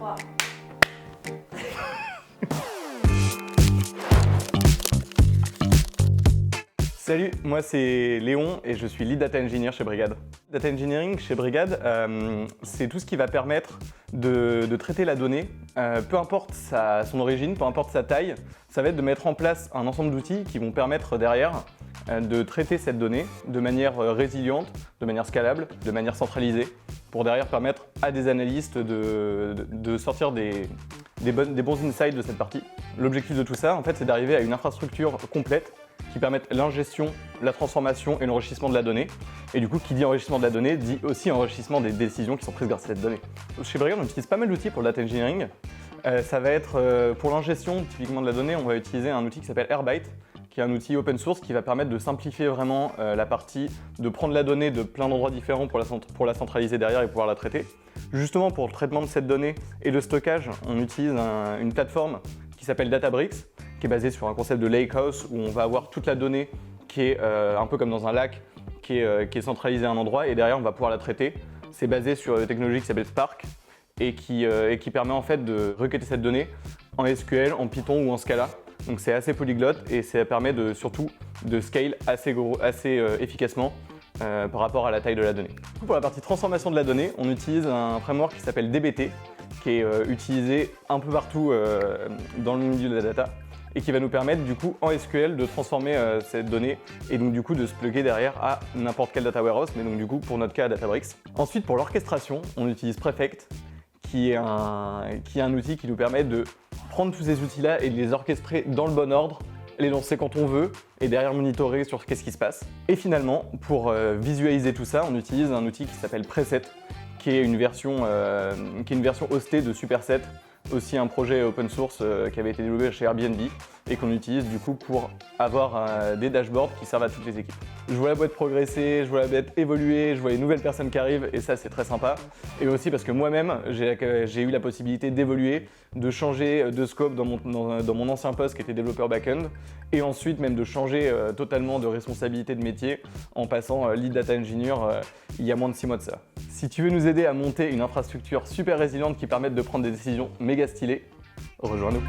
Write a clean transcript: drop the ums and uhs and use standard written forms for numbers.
3. Salut, moi c'est Léon et je suis Lead Data Engineer chez Brigad. Data Engineering chez Brigad, c'est tout ce qui va permettre de traiter la donnée, peu importe son origine, peu importe sa taille. Ça va être de mettre en place un ensemble d'outils qui vont permettre derrière de traiter cette donnée de manière résiliente, de manière scalable, de manière centralisée, pour derrière permettre à des analystes de sortir des bons insights de cette partie. L'objectif de tout ça, en fait, c'est d'arriver à une infrastructure complète qui permettent l'ingestion, la transformation et l'enrichissement de la donnée. Et du coup, qui dit enrichissement de la donnée, dit aussi enrichissement des décisions qui sont prises grâce à cette donnée. Chez Brigad, on utilise pas mal d'outils pour le data engineering. Ça va être, pour l'ingestion typiquement de la donnée, on va utiliser un outil qui s'appelle Airbyte, qui est un outil open source qui va permettre de simplifier vraiment la partie de prendre la donnée de plein d'endroits différents pour la centraliser derrière et pouvoir la traiter. Justement, pour le traitement de cette donnée et le stockage, on utilise une plateforme qui s'appelle Databricks, qui est basée sur un concept de lakehouse où on va avoir toute la donnée qui est un peu comme dans un lac, qui est centralisée à un endroit et derrière on va pouvoir la traiter. C'est basé sur une technologie qui s'appelle Spark et qui permet en fait de requêter cette donnée en SQL, en Python ou en Scala. Donc c'est assez polyglotte et ça permet surtout de scale assez efficacement par rapport à la taille de la donnée. Pour la partie transformation de la donnée, on utilise un framework qui s'appelle DBT, qui est utilisé un peu partout dans le milieu de la data et qui va nous permettre du coup en SQL de transformer cette donnée et donc du coup de se plugger derrière à n'importe quel data warehouse, mais donc du coup pour notre cas à Databricks. Ensuite pour l'orchestration, on utilise Prefect qui est un outil qui nous permet de prendre tous ces outils-là et de les orchestrer dans le bon ordre, les lancer quand on veut et derrière monitorer sur qu'est-ce qui se passe. Et finalement, pour visualiser tout ça, on utilise un outil qui s'appelle Preset, qui est une version hostée de Superset, aussi un projet open source qui avait été développé chez Airbnb et qu'on utilise du coup pour avoir des dashboards qui servent à toutes les équipes. Je vois la boîte progresser, je vois la boîte évoluer, je vois les nouvelles personnes qui arrivent et ça c'est très sympa. Et aussi parce que moi-même j'ai eu la possibilité d'évoluer, de changer de scope dans mon ancien poste qui était développeur back-end et ensuite même de changer totalement de responsabilité de métier en passant lead data engineer il y a moins de 6 mois de ça. Si tu veux nous aider à monter une infrastructure super résiliente qui permette de prendre des décisions méga stylées, rejoins-nous.